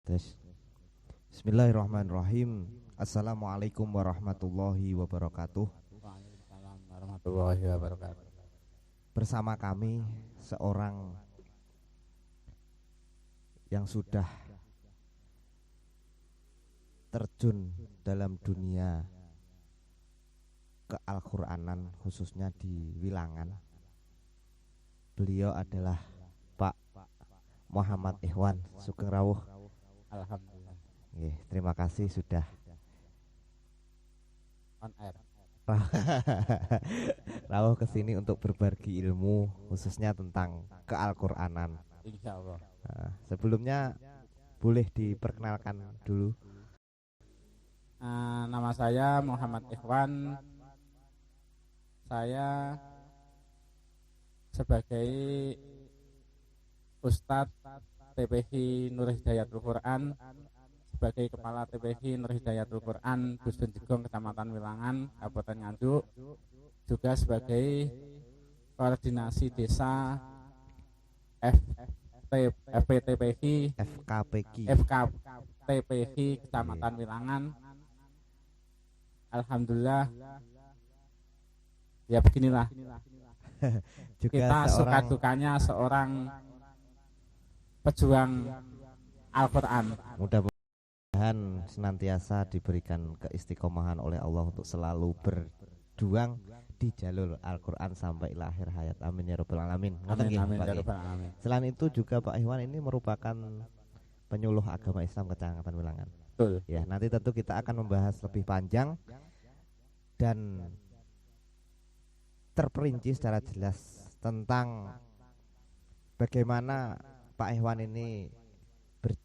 Tes. Bismillahirrahmanirrahim. Assalamualaikum warahmatullahi wabarakatuh. Waalaikumsalam warahmatullahi wabarakatuh. Bersama kami seorang yang sudah terjun dalam dunia ke-Al-Qur'anan, khususnya di Wilangan. Beliau adalah Pak Muhammad Ikhwan Sugeng Rawuh. Alhamdulillah. Terima kasih sudah On air. rawuh kesini untuk berbagi ilmu, khususnya tentang ke-Al-Qur'anan. Insya Allah. Sebelumnya boleh diperkenalkan dulu. Nama saya Muhammad Ikhwan. Saya sebagai Ustadz TPH Nur Hidayatul Quran, sebagai Kepala TPH Nur Hidayatul Quran Dusun Jegong, Kecamatan Wilangan, Kabupaten Nganjuk, juga sebagai koordinasi desa FPTPH FKTPH Kecamatan Wilangan. Alhamdulillah, ya beginilah Juga kita suka seorang dukanya seorang pejuang Al-Quran. mudah-mudahan senantiasa diberikan keistiqomahan oleh Allah untuk selalu berjuang di jalur Al-Quran sampai akhir hayat. Amin ya rabbal alamin. Amin, amin, Pak ya Ki. rabbal alamin. Selain itu juga Pak Ikhwan ini merupakan penyuluh agama Islam Kecamatan Wilangan. Betul. Ya, nanti tentu kita akan membahas lebih panjang dan terperinci secara jelas tentang bagaimana Pak Ikhwan ini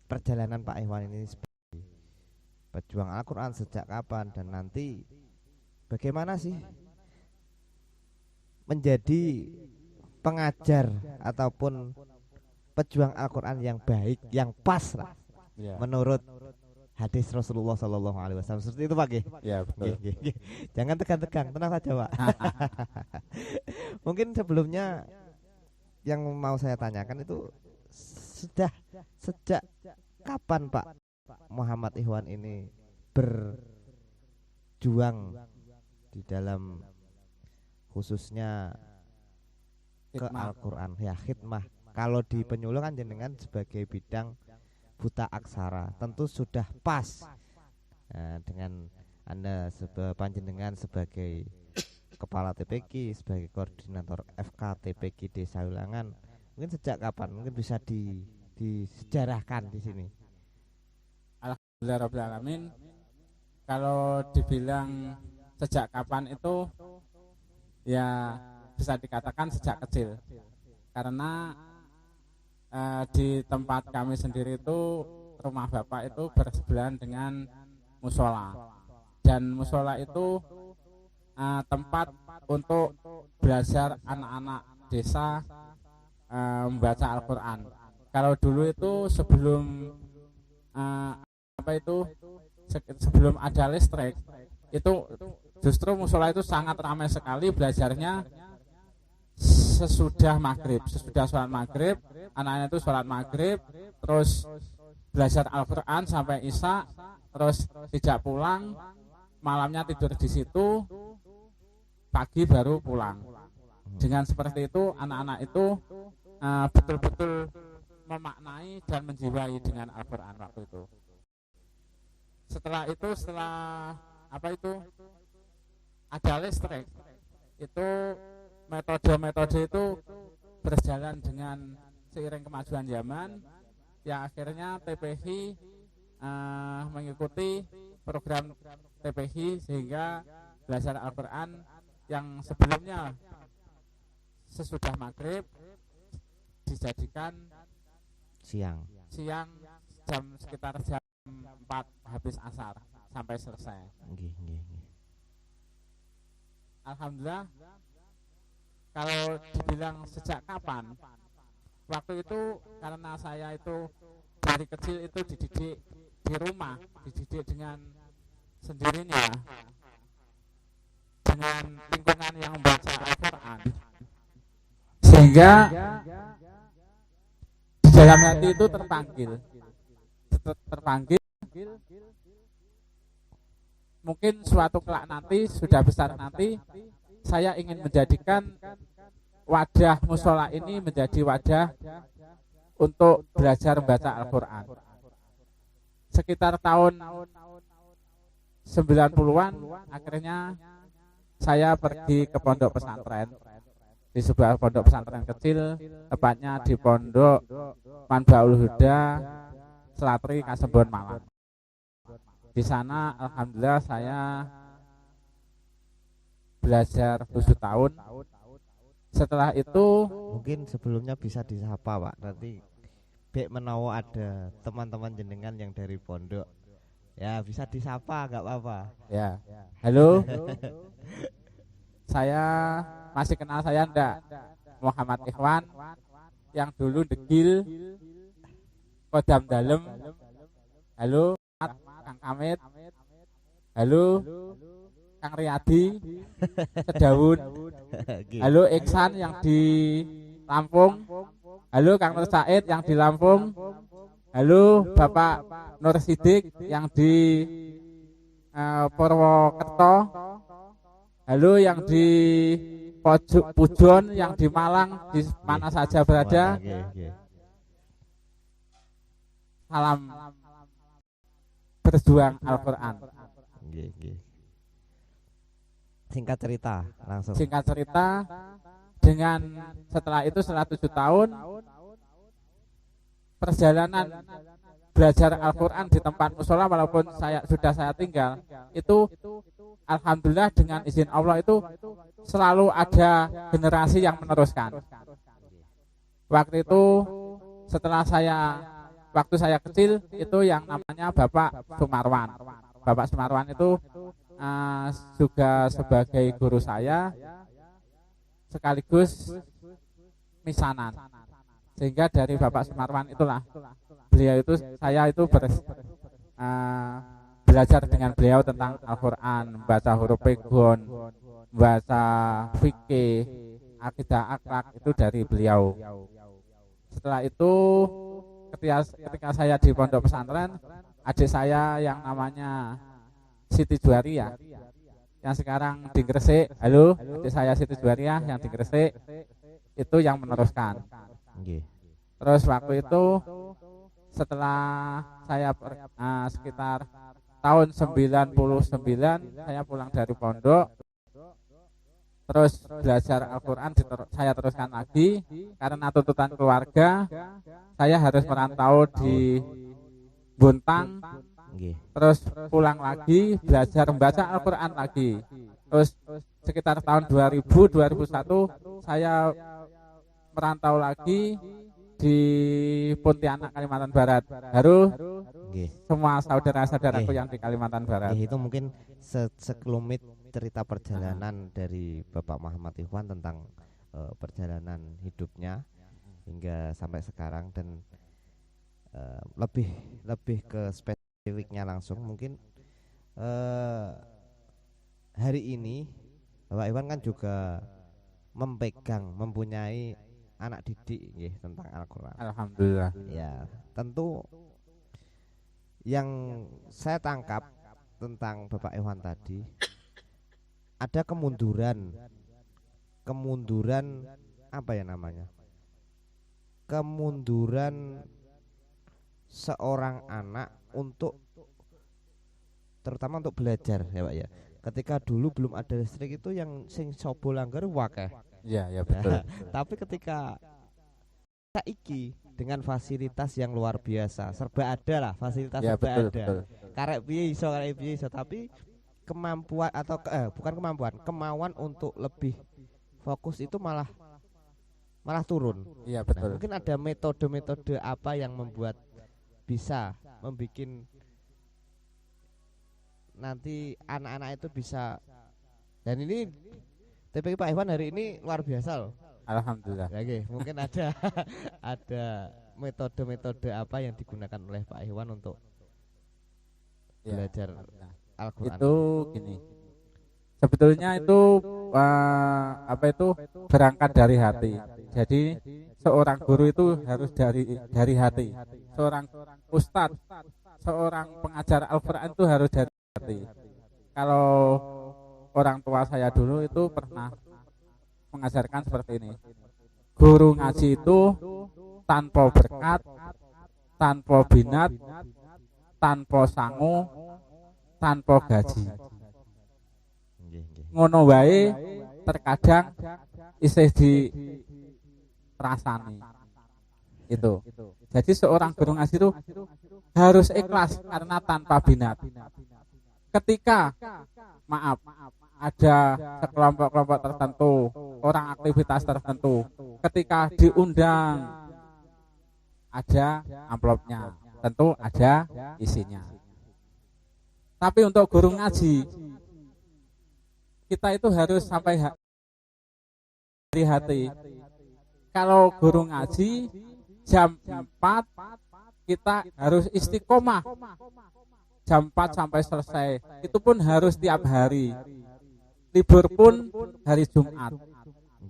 perjalanan Pak Ikhwan ini sebagai pejuang Al-Quran sejak kapan, dan nanti bagaimana sih menjadi pengajar ataupun pejuang Al-Quran yang baik, yang pas lah Ya, menurut hadis Rasulullah Sallallahu Alaihi Wasallam. Seperti itu Pak Ki. ya betul. Jangan tegang-tegang, tenang saja Pak. Mungkin sebelumnya yang mau saya tanyakan itu sudah sejak kapan Pak Muhammad Ikhwan ini berjuang di dalam khususnya ke Hikmah. Al-Quran, ya khidmah. Kalau di penyuluh kan jenengan sebagai bidang buta aksara, tentu sudah pas. Nah, dengan Anda panjenengan sebagai kepala TPQ, sebagai koordinator FKTPQ Desa Wilangan, mungkin sejak kapan? Mungkin bisa disejarahkan di sini. Alhamdulillah rabbil alamin. Kalau dibilang sejak kapan itu, ya bisa dikatakan sejak kecil. Karena di tempat kami sendiri itu, rumah bapak itu bersebelahan dengan musola, dan musola itu tempat untuk belajar anak-anak desa membaca Al-Quran. Kalau dulu itu sebelum sebelum ada listrik, itu justru musola itu sangat ramai sekali belajarnya. Sesudah sholat maghrib, anak-anak itu sholat maghrib, terus belajar Al-Quran sampai Isya, terus tidak pulang, malamnya tidur di situ, pagi baru pulang. Dengan seperti itu, anak-anak itu betul-betul memaknai dan menjiwai dengan Al-Quran waktu itu. Setelah ada listrik, itu metode-metode itu berjalan dengan seiring kemajuan zaman, yang akhirnya TPH mengikuti program TPH sehingga belajar Al-Quran yang sebelumnya sesudah maghrib dijadikan Siang. sekitar jam 4 habis asar sampai selesai. Nggih. Alhamdulillah. Kalau dibilang sejak kapan, waktu itu karena saya itu dari kecil itu dididik di rumah, dididik dengan sendirinya, dengan lingkungan yang membaca Al-Quran, sehingga di dalam hati itu terpanggil terpanggil, mungkin suatu kelak nanti, sudah besar nanti, saya ingin menjadikan wadah musola ini menjadi wadah untuk belajar membaca Al-Quran. Sekitar tahun 90-an, akhirnya saya pergi ke pondok pesantren, di sebuah pondok pesantren kecil, tepatnya di Pondok Manbaul Huda, Selatri, Kasembon, Malang. Di sana alhamdulillah saya belajar 7 tahun. Setelah itu mungkin sebelumnya bisa disapa Pak, nanti bek menawa ada teman-teman jenengan yang dari pondok, ya bisa disapa, nggak apa-apa ya. Halo. Saya masih kenal saya enggak? Muhammad Ikhwan yang dulu degil Kodam Dalem. Halo Kang Kamit. Halo Kang Riyadi Sedawun. Halo Iksan yang di Lampung. Halo Kang Nur Said yang di Lampung. Halo Bapak Nur Sidik yang di Purwokerto. Halo yang di Pujon, yang di Malang, di mana saja berada. Salam berjuang Al-Quran. Singkat cerita langsung. Singkat cerita, dengan setelah itu setelah 7 tahun perjalanan belajar Al-Quran di tempat musola, walaupun saya tinggal, itu alhamdulillah dengan izin Allah itu selalu ada generasi yang meneruskan. Waktu itu waktu saya kecil itu yang namanya Bapak Sumarwan. Bapak Sumarwan itu juga sebagai guru saya sekaligus misanan. Sehingga dari Bapak Sumarwan itulah saya itu belajar dengan beliau tentang Al-Quran, membaca huruf pegon, membaca fikih, akidah akhlak, itu dari beliau. Setelah itu ketika saya di pondok pesantren, adik saya yang namanya Siti Juwaria yang sekarang di Gresik, halo adik saya Siti Juwaria yang di Gresik, itu yang meneruskan. Terus waktu itu setelah saya sekitar tahun 99 saya pulang dari pondok, terus belajar Al-Quran saya teruskan lagi karena tuntutan keluarga. Saya harus merantau di Bontang, terus pulang lagi belajar membaca Al-Quran lagi. Terus sekitar tahun 2001 saya merantau lagi di Pontianak, Kalimantan Barat. Halo semua saudara-saudaraku yang di Kalimantan Barat. Itu mungkin sekelumit cerita perjalanan dari Bapak Muhammad Ikhwan tentang perjalanan hidupnya hingga sampai sekarang, dan lebih ke spesifiknya langsung mungkin hari ini Bapak Ikhwan kan juga mempunyai anak didik tentang Al-Quran. Alhamdulillah. Ya, tentu yang saya tangkap tentang Bapak Ikhwan tadi, ada kemunduran apa ya namanya? Kemunduran seorang anak terutama untuk belajar ya Pak ya. Ketika dulu belum ada listrik itu yang sing sobo langgar wakeh. Ya betul. Tapi ketika saiki dengan fasilitas yang luar biasa, serba ada lah, fasilitas ya, serba betul, ada. Betul. Karek piye iso, tapi kemampuan atau kemauan untuk lebih fokus itu malah turun. Iya betul. Nah, mungkin ada metode-metode apa yang membuat bisa membuat nanti anak-anak itu bisa, dan ini TPQ Pak Ikhwan hari ini luar biasa loh. Alhamdulillah. Oke, mungkin ada metode-metode apa yang digunakan oleh Pak Ikhwan untuk belajar Al-Quran. Itu gini, Sebetulnya itu apa itu berangkat dari hati. Jadi seorang guru itu harus dari hati. Seorang ustadz, seorang pengajar Al-Qur'an itu harus dari hati. Kalau orang tua saya dulu itu pernah mengajarkan seperti ini. Guru ngaji itu tanpa berkat, tanpa binat, tanpa sangu, tanpa gaji. Ngono wae terkadang isih dirasani. Itu. Jadi seorang guru ngaji itu harus ikhlas karena tanpa binat. Ketika maaf ada sekelompok-kelompok tertentu, orang aktivitas tertentu, ketika diundang ada amplopnya, tentu ada isinya. Tapi untuk guru ngaji kita itu harus sampai dari hati. Kalau guru ngaji jam 4 kita harus istiqomah. Jam 4 sampai selesai. Itu pun harus tiap hari. Libur pun hari Jumat.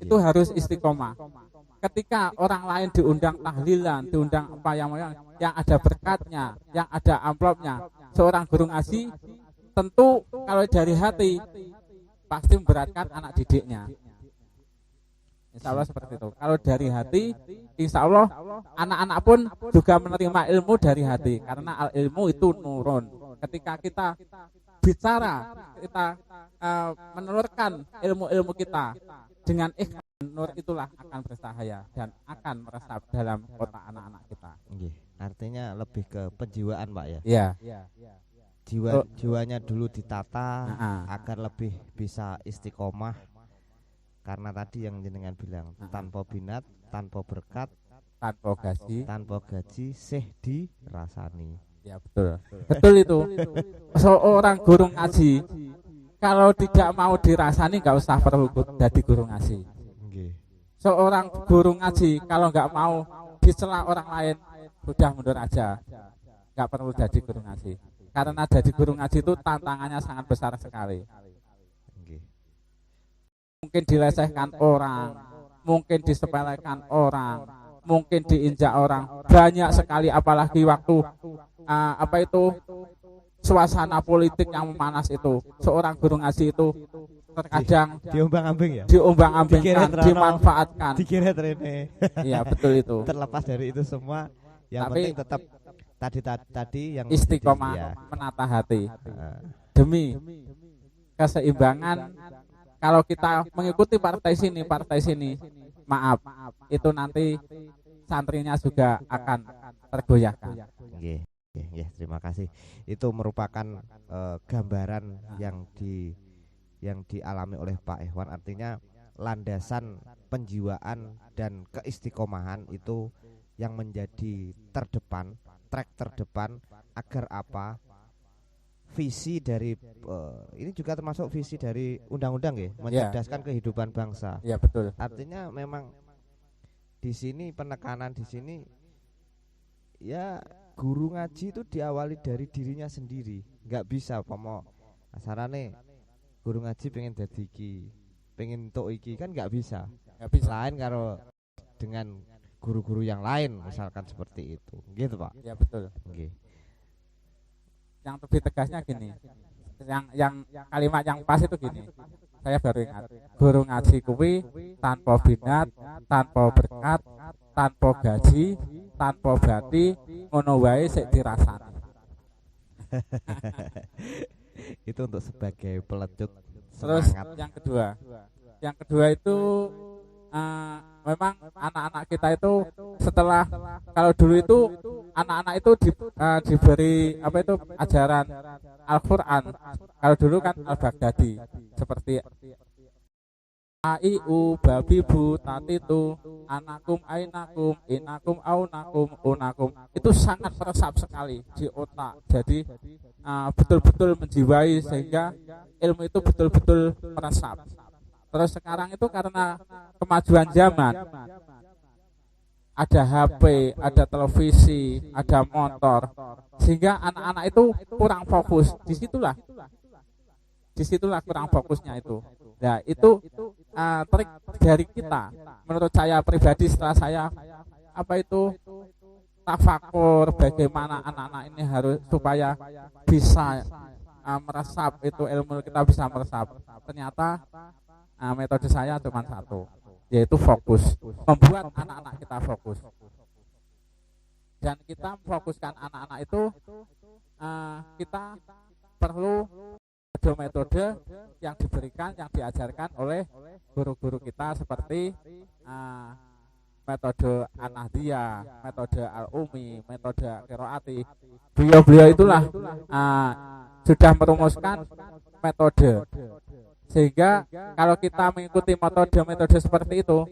Itu harus istiqomah. Ketika orang lain diundang tahlilan, diundang apa yang ada berkatnya, yang ada amplopnya, seorang guru ngaji tentu kalau dari hati pasti memberatkan anak didiknya. Insya Allah seperti itu. Kalau dari hati, insya Allah anak-anak pun juga menerima ilmu dari hati. Karena ilmu itu nurun. Ketika kita bicara, kita menelurkan ilmu-ilmu kita dengan ikhlas, nur itulah akan bercahaya dan akan meresap dalam otak anak-anak kita. Artinya lebih ke penjiwaan, Pak ya. Iya. Jiwanya dulu ditata agar lebih bisa istiqomah. Karena tadi yang jenengan bilang tanpa binat, tanpa berkat, tanpa gaji sih dirasani. Ya betul. Betul itu. Seorang guru ngaji kalau tidak mau dirasani nggak usah perlu jadi guru ngaji. Seorang guru ngaji kalau nggak mau dicela orang lain sudah mundur aja, nggak perlu jadi guru ngaji. Karena jadi guru ngaji itu tantangannya sangat besar sekali. Mungkin dilecehkan orang, mungkin disepelekan orang, mungkin diinjak orang, banyak sekali. Apalagi waktu suasana politik yang memanas itu, seorang guru ngaji itu terkadang diombang-ambingkan, dimanfaatkan. Dikira trene. Iya betul itu. Terlepas dari itu semua, yang penting tetap tadi yang istiqomah menata hati demi keseimbangan. Kalau kita mengikuti partai sini, maaf, itu nanti santrinya juga akan tergoyahkan. Terima kasih. Itu merupakan gambaran yang dialami oleh Pak Ikhwan. Artinya landasan penjiwaan dan keistiqomahan itu yang menjadi track terdepan agar apa? Visi dari ini juga termasuk visi dari undang-undang ya, mencerdaskan kehidupan bangsa. Iya betul. Artinya memang di sini penekanan di sini ya guru ngaji itu diawali dari dirinya sendiri. Nggak bisa pomo asarane guru ngaji pengen dadi iki, pengen tok iki, kan nggak bisa. Lain karo dengan guru-guru yang lain misalkan seperti itu. Gitu, Pak. Iya betul. Yang lebih tegasnya gini, yang kalimat yang pas itu gini, saya baru ingat, guru ngaji kuwi tanpa binat, tanpa berkat, tanpa gaji, tanpa bati, ngono wae sik dirasani. Itu untuk sebagai pelecut semangat. Terus yang kedua itu memang anak-anak kita itu setelah, kalau dulu itu anak-anak itu diberi ajaran Al-Qur'an. Kalau dulu kan Al-Baghdadi seperti aiu babibu tatitu anakum ainakum inakum aunakum unakum, itu sangat meresap sekali di otak. Jadi betul-betul menjiwai sehingga ilmu itu betul-betul meresap. Terus sekarang itu karena kemajuan zaman, ada HP, ada televisi, ada motor, sehingga anak-anak itu kurang fokus. Disitulah disitulah kurang fokusnya itu. Nah itu trik dari kita. Menurut saya pribadi, setelah saya tafakur bagaimana anak-anak ini harus supaya bisa meresap itu ilmu, kita bisa meresap. Ternyata metode saya cuma satu, yaitu fokus, membuat anak-anak kita fokus. Dan kita memfokuskan anak-anak itu kita perlu metode-metode yang diberikan, yang diajarkan oleh guru-guru kita seperti metode An-Nahdiyah, metode Al-Umi, metode Qiraati. Beliau-beliau itulah sudah merumuskan metode. Sehingga kalau kita mengikuti metode-metode seperti itu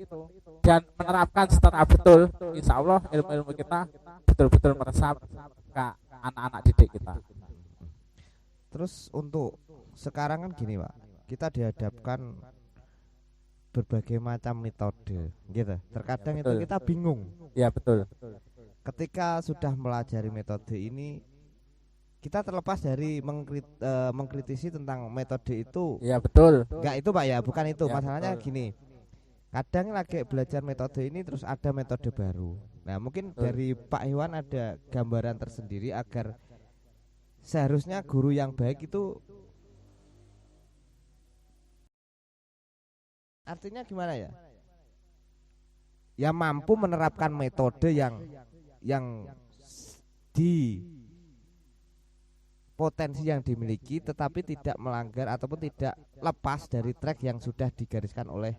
dan menerapkan secara betul, insya Allah ilmu-ilmu kita betul-betul meresap ke anak-anak didik kita. Terus untuk sekarang kan gini Pak, kita dihadapkan berbagai macam metode gitu. Terkadang Betul. itu kita bingung. Ya betul. Ketika sudah melajari metode ini, kita terlepas dari mengkritisi tentang metode itu. Ya betul. Enggak itu Pak ya, bukan itu. Ya, Masalahnya betul. gini. Kadang lagi belajar metode ini terus ada metode baru. Nah, mungkin Betul. dari Pak Iwan ada gambaran tersendiri agar seharusnya guru yang baik itu artinya gimana ya? Ya mampu menerapkan metode yang di potensi yang dimiliki, tetapi tidak melanggar ataupun tidak lepas dari track yang sudah digariskan oleh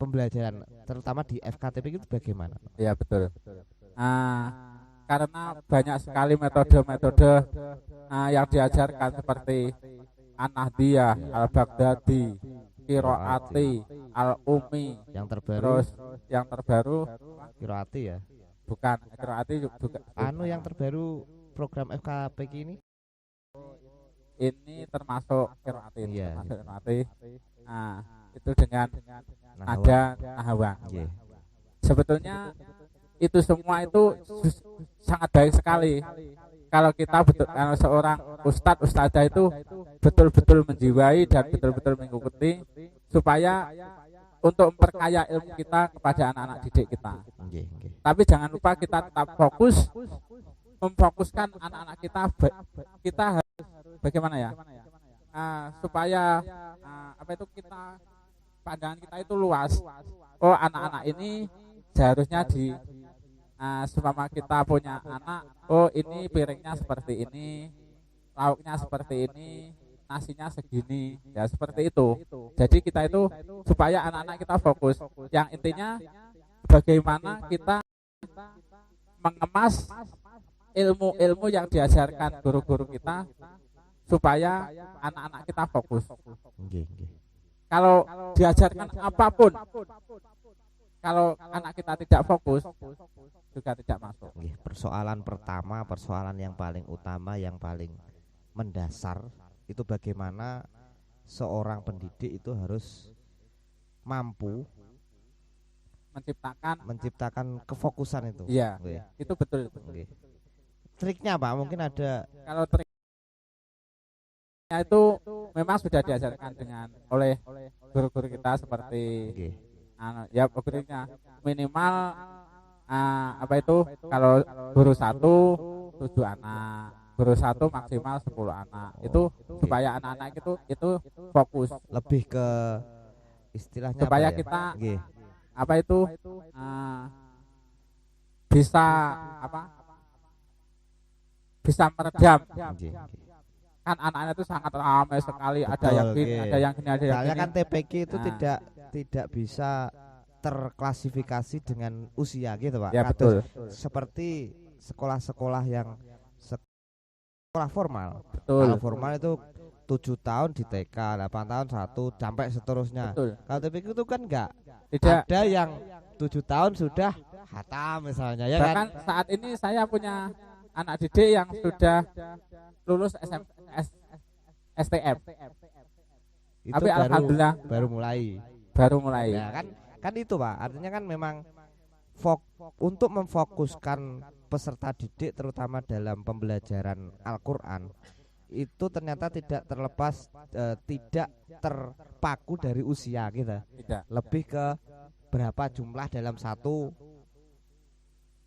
pembelajaran, terutama di FKTP itu bagaimana? Ya betul. Karena banyak sekali metode-metode yang diajarkan seperti An-Nahdiyah, Al-Baghdadi, Qiraati, Al-Umi, Yang terbaru, terus yang terbaru Qiraati ya. bukan Qiraati juga. Yang terbaru program FKPK Ini termasuk Qiraati, Iya. termasuk Qiraati. Itu dengan nada nahwa. Iya. Sebetulnya itu semua itu sangat baik sekali kalau kita kalau seorang ustadzah itu betul-betul menjiwai dan betul-betul mengikuti supaya untuk memperkaya ilmu kita kepada anak-anak didik kita. Tapi jangan lupa kita tetap fokus memfokuskan anak-anak kita harus bagaimana ya, supaya kita pandangan kita itu luas. Oh, anak-anak ini seharusnya seumpama kita punya anak, oh ini piringnya seperti ini, lauknya seperti ini, nasinya segini, ya seperti itu. Jadi kita itu supaya anak-anak kita fokus. Yang intinya bagaimana kita mengemas ilmu-ilmu yang diajarkan guru-guru kita supaya anak-anak kita fokus. Kalau diajarkan apapun, kalau anak kita tidak fokus juga tidak masuk. Persoalan pertama, persoalan yang paling utama, yang paling mendasar itu bagaimana seorang pendidik itu harus mampu menciptakan kefokusan itu. Iya, itu betul. Triknya Pak, mungkin ada. Kalau triknya itu memang sudah diajarkan oleh guru-guru kita seperti ya triknya minimal kalau guru 1 7 anak, guru 1 maksimal 10 anak. Itu supaya anak-anak itu fokus, lebih ke istilahnya supaya apa ya? kita bisa meredam. Kan anak-anak itu sangat ramai sekali. Betul, ada yang gini, ada yang gini, ada yang soalnya gini. Kan TPQ itu tidak bisa terklasifikasi dengan usia gitu Pak. Ya betul. Seperti sekolah-sekolah yang sekolah formal. Betul. Kalau formal itu 7 tahun di TK, 8 tahun 1 sampai seterusnya. Betul. Kalau TPQ itu kan enggak. Tidak. Ada yang 7 tahun sudah hatam misalnya ya. Bahkan kan saat ini saya punya anak didik yang sudah lulus STM. Itu tapi alhamdulillah baru mulai. Ya kan itu Pak, artinya kan memang untuk memfokuskan peserta didik terutama dalam pembelajaran Al-Qur'an itu ternyata tidak terlepas tidak terpaku dari usia kita. Tidak. Lebih ke berapa jumlah dalam satu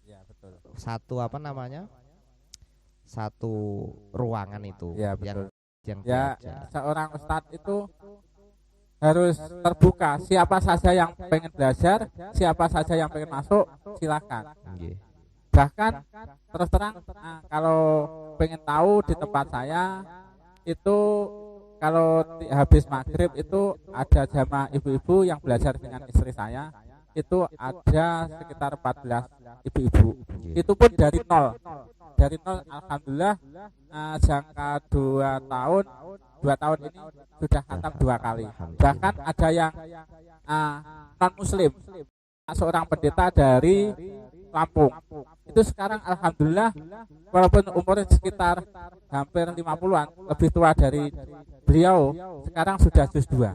Ya, betul. satu apa namanya? Satu ruangan itu. Ya, betul. Yang Ya, belajar. seorang ustadz itu harus terbuka. Siapa saja yang pengen belajar, siapa saja yang pengen masuk, silakan. Nggih. Bahkan terus terang, kalau pengen tahu di tempat saya itu kalau habis maghrib itu ada jamaah ibu-ibu yang belajar dengan istri saya, itu ada sekitar 14 ibu-ibu. Itu pun dari nol. Dari nol, alhamdulillah, jangka 2 tahun ini sudah khatam 2 kali. Bahkan ada yang non muslim, seorang pendeta dari Lampung. Itu sekarang alhamdulillah walaupun umurnya sekitar hampir 50-an, lebih tua dari beliau, sekarang sudah juz 2.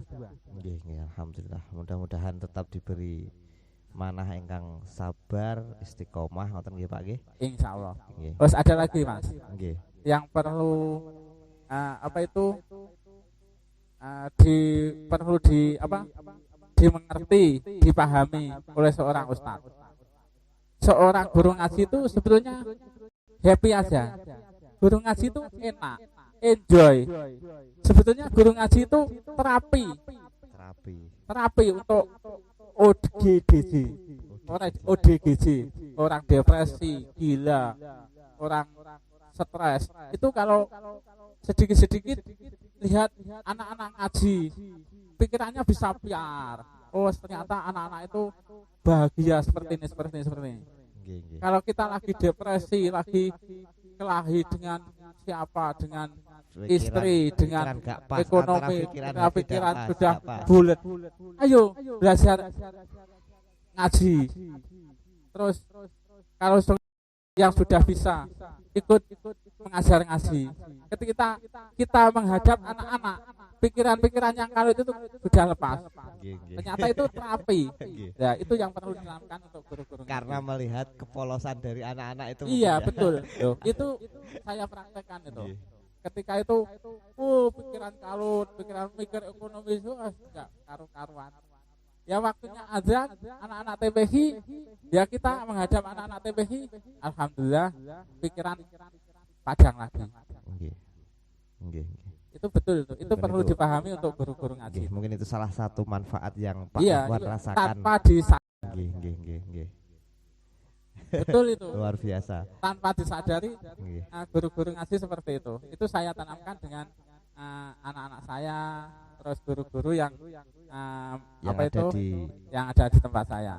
Nggih, alhamdulillah. Mudah-mudahan tetap diberi manah ingkang sabar, istiqomah ngoten nggih Pak nggih. Insyaallah. Nggih. Terus ada lagi Mas, Nggih. yang perlu dimengerti, dipahami oleh seorang ustadz. Seorang guru ngaji itu sebetulnya happy aja. Guru ngaji itu enak, enjoy. Sebetulnya guru ngaji itu terapi untuk ODGJ, orang depresi, gila, orang stres. Itu kalau sedikit-sedikit lihat anak-anak ngaji, pikirannya bisa piar. Oh, ternyata anak-anak itu bahagia seperti ini. Kalau kita lagi depresi, lagi kelahi dengan siapa, dengan istri, dengan ekonomi, pikiran sudah bulet. Ayo belajar ngaji. Terus kalau yang sudah bisa ikut mengajar ngaji. Ketika kita menghadap anak-anak, pikiran-pikiran yang kalau itu sudah lepas. Ternyata itu terapi. Ya, itu yang perlu dilakukan untuk guru-guru. Karena melihat kepolosan dari anak-anak itu. Iya, betul. Itu saya praktekkan itu. Ketika itu, pikiran kalut, pikiran mikir ekonomi itu enggak karu-karuan. Ya waktunya azan, anak-anak TPH, ya kita menghadap anak-anak TPH, alhamdulillah pikiran padang lagi. Nggih. Itu betul itu perlu dipahami untuk guru-guru ngaji. Mungkin itu salah satu manfaat yang Pak Ikhwan rasakan. Tanpa disadari. Nggih. Betul itu. Luar biasa. Tanpa disadari, guru-guru ngaji seperti itu. Itu saya tanamkan dengan anak-anak saya, terus guru-guru yang ada di tempat saya.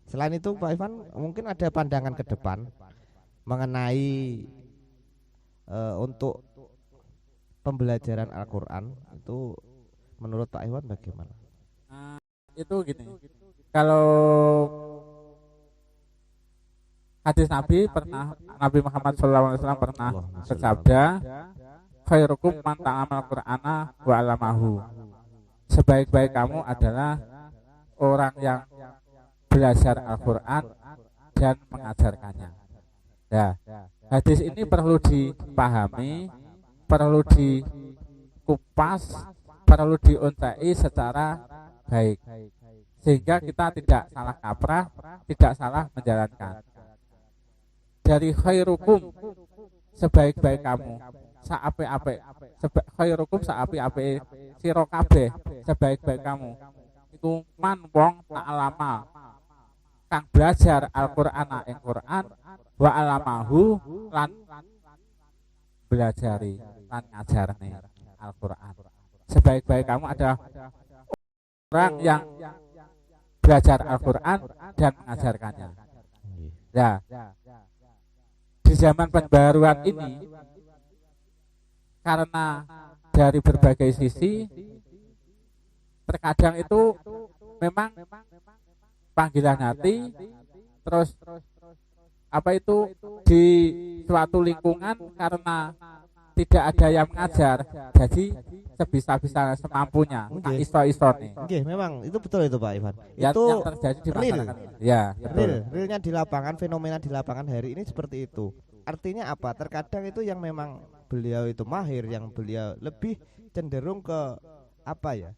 Selain itu Pak Ivan, mungkin ada pandangan ke depan mengenai untuk pembelajaran Al-Quran itu menurut Pak Iwan bagaimana? Itu gini, kalau hadis Nabi Muhammad SAW pernah bersabda, khairukum man ta'amal Qur'ana wa 'allamahu. Sebaik-baik kamu adalah orang yang belajar Al-Quran dan mengajarkannya. Ya, hadis ini perlu dipahami, perlu dikupas, perlu diuntai secara baik, sehingga kita tidak salah kaprah, tidak salah menjalankan. Dari khairukum, sebaik-baik kamu, saape-ape, khairukum saape-ape, sira kabeh, sebaik-baik kamu. Iku man wong ta'alama, kang belajar Al-Qur'ana ing Qur'an, wa alamahu lan belajari lan ngajarne Al-Qur'an. Sebaik-baik kamu adalah orang yang belajar Al-Qur'an dan mengajarkannya. Ya. Di zaman pembaruan ini, karena dari berbagai sisi, terkadang itu memang panggilan hati, terus di suatu lingkungan karena tidak ada yang mengajar, jadi sebisa-bisa semampunya, iso-isone. Oke, memang itu betul itu Pak Ivan. Ya, itu yang terjadi di masyarakat. Ya, realnya di lapangan, fenomena di lapangan hari ini seperti itu. Artinya apa? Terkadang itu yang memang beliau itu mahir, yang beliau lebih cenderung ke apa ya?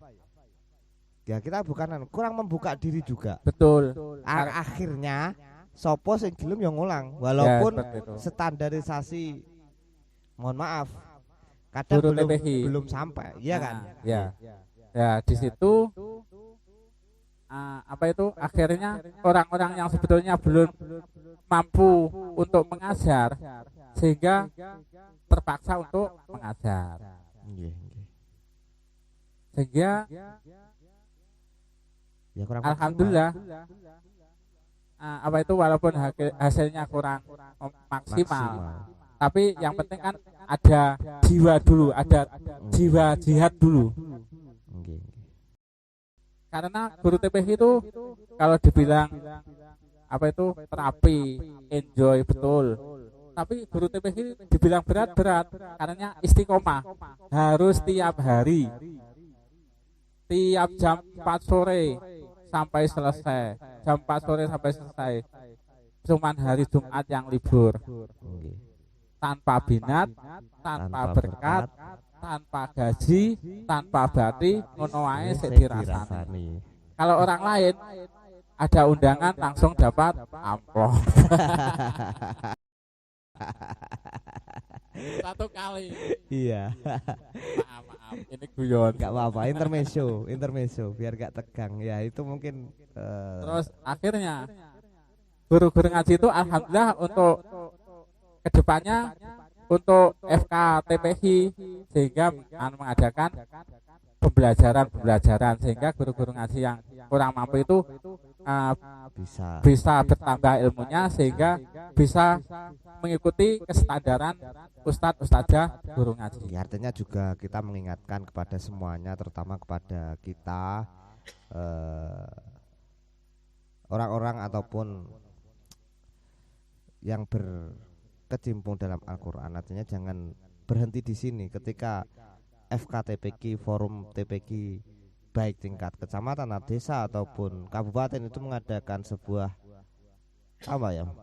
Ya kita bukan kurang membuka diri juga. Betul. Akhirnya sopo sing gelem yang ngulang, Ya, walaupun seperti itu. standarisasi, mohon maaf, kadang Guru belum TPH. belum sampai, iya kan? Ya. Ya, di situ apa itu akhirnya orang-orang yang sebetulnya belum mampu untuk mengajar sehingga terpaksa untuk mengajar. Nggih, nggih. Sehingga Ya kurang alhamdulillah apa itu walaupun hasilnya kurang maksimal, tapi yang penting kan ada jiwa dulu, ada jiwa jihad dulu. Nggih. Karena guru TPH itu kalau dibilang apa itu terapi, enjoy betul. Tapi guru TPH dibilang berat karena istiqomah, harus tiap hari, tiap jam 4 sore sampai selesai, jam 4 sore sampai selesai. Cuman hari Jumat yang libur. Nggih. Tanpa binat, tanpa berkat, tanpa gaji, tanpa bati, ngono wae sik dirasani. Kalau orang lain ada undangan langsung dapat amplop. Satu kali. Iya. Maaf, ini guyon. Gak apa-apa, intermezzo biar gak tegang. Ya itu mungkin Terus akhirnya guru-guru ngaji itu alhamdulillah untuk kedepannya untuk FK TPH sehingga mengadakan pembelajaran sehingga guru-guru ngaji yang kurang mampu itu bisa bertambah ilmunya sehingga bisa mengikuti kestandaran ustadzah guru ngaji. Ya, artinya juga kita mengingatkan kepada semuanya, terutama kepada kita orang-orang ataupun yang berkecimpung dalam Al-Quran, artinya jangan berhenti di sini. Ketika FKTPQ, forum TPQ baik tingkat kecamatan, desa ataupun kabupaten itu mengadakan sebuah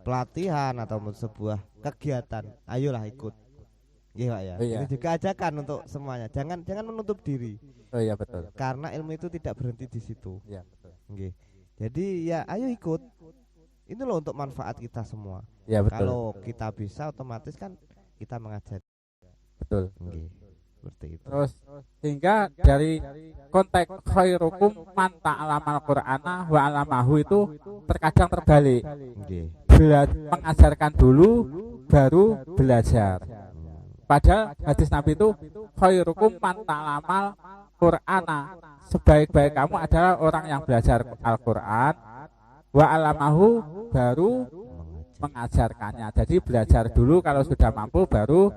pelatihan ataupun sebuah kegiatan, ayolah ikut. Iya Pak ya. Oh, iya. Ini juga ajakan untuk semuanya. Jangan menutup diri. Oh iya betul. Karena ilmu itu tidak berhenti di situ. Iya betul. Nggih. Jadi ya ayo ikut. Ini loh untuk manfaat kita semua. Iya betul. Kalau kita bisa otomatis kan kita mengajar. Betul. Nggih. Seperti itu. Terus sehingga dari konteks khairukum man ta'alamal Qur'ana wa 'allamahu itu terkadang terbalik. Nggih. Mengajarkan dulu baru belajar. Padahal hadis Nabi itu khairukum man ta'alamal Qur'ana, sebaik-baik kamu adalah orang yang belajar Al-Qur'an, wa 'allamahu baru mengajarkannya. Jadi belajar dulu, kalau sudah mampu baru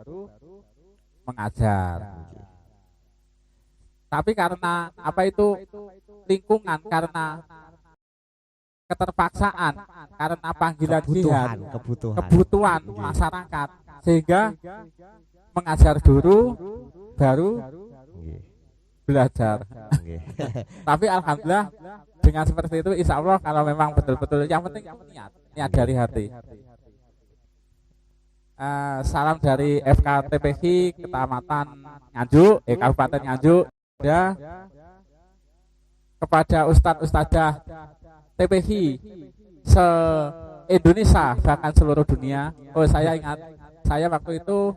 mengajar. Tapi karena apa itu lingkungan, karena keterpaksaan, karena panggilan jihad, kebutuhan masyarakat, sehingga mengajar dulu baru belajar. Tapi alhamdulillah dengan seperti itu, insya Allah kalau memang betul-betul, yang penting niat dari hati. Salam dari FKTPH Kecamatan Nganjuk, Kabupaten Nganjuk, ya, kepada Ustadz-Ustadzah TPH se-Indonesia bahkan seluruh dunia. Oh, saya ingat, saya waktu itu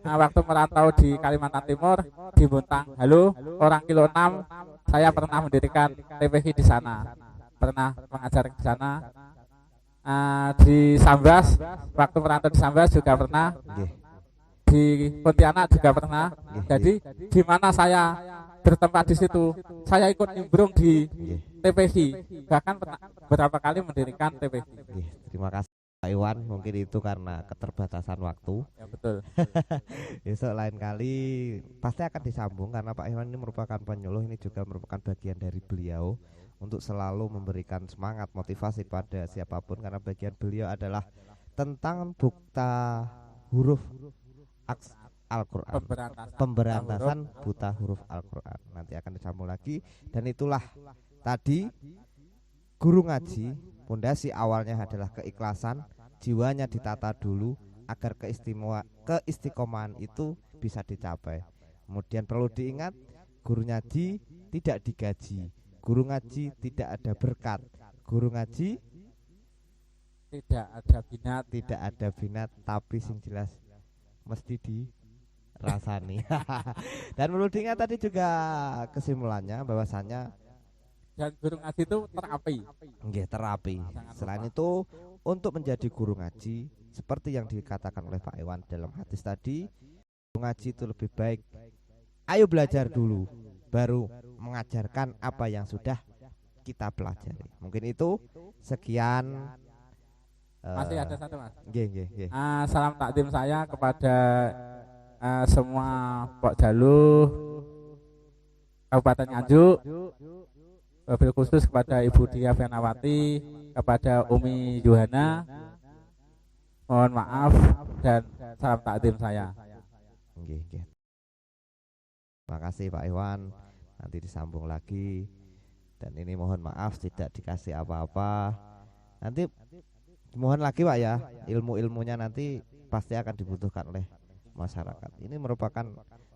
waktu merantau di Kalimantan Timur, di Bontang, halo, orang kilo 6, saya pernah mendirikan TPH di sana, pernah mengajar di sana. Di Sambas, waktu merantau di Sambas juga pernah, di Pontianak juga pernah. Jadi di mana saya bertempat di situ, saya ikut nimbrung di TPH, bahkan pernah beberapa kali mendirikan TPH. Terima kasih Pak Iwan, mungkin itu karena keterbatasan waktu. Ya betul. Besok lain kali pasti akan disambung, karena Pak Iwan ini merupakan penyuluh, ini juga merupakan bagian dari beliau untuk selalu memberikan semangat, motivasi pada siapapun, karena bagian beliau adalah tentang buta huruf Al-Quran, pemberantasan buta huruf Al-Quran. Nanti akan disambung lagi. Dan itulah tadi guru ngaji, pondasi awalnya adalah keikhlasan, jiwanya ditata dulu agar keistiqomahan itu bisa dicapai. Kemudian perlu diingat, guru ngaji tidak digaji, guru ngaji tidak ada berkat, guru ngaji tidak ada binat, tapi sing jelas mesti dirasani. Dan perlu diingat tadi juga kesimpulannya bahwasannya dan guru ngaji itu terapi. nggih, terapi. Selain itu untuk menjadi guru ngaji seperti yang dikatakan oleh Pak Iwan dalam hadis tadi, guru ngaji itu lebih baik ayo belajar dulu baru mengajarkan apa yang sudah kita pelajari. Mungkin itu sekian. Masih ada satu, Mas. Nggih. Salam takdim saya kepada semua Pok Jaluh Kabupaten Nganjuk, wabil khusus kepada Ibu Dia Fenawati, kepada Umi Johana, mohon maaf dan salam takdim saya. Nggih. Terima kasih Pak Iwan, nanti disambung lagi. Dan ini mohon maaf tidak dikasih apa-apa. Nanti mohon lagi Pak ya, ilmu-ilmunya nanti pasti akan dibutuhkan oleh masyarakat. Ini merupakan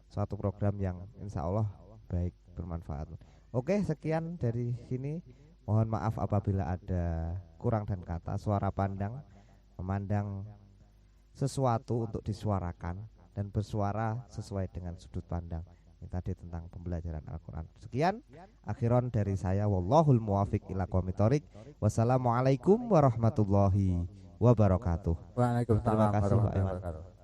suatu program yang insya Allah baik, bermanfaat. Oke, sekian dari sini. Mohon maaf apabila ada kurang dan kata. Suara pandang, memandang sesuatu untuk disuarakan dan bersuara sesuai dengan sudut pandang. Ini tadi tentang pembelajaran Al-Quran. Sekian akhiron dari saya, wallahul muwafiq ila aqwamit thoriq. Wassalamualaikum warahmatullahi wabarakatuh. Waalaikumsalam Terima kasih, Pak warahmatullahi Iwan. wabarakatuh.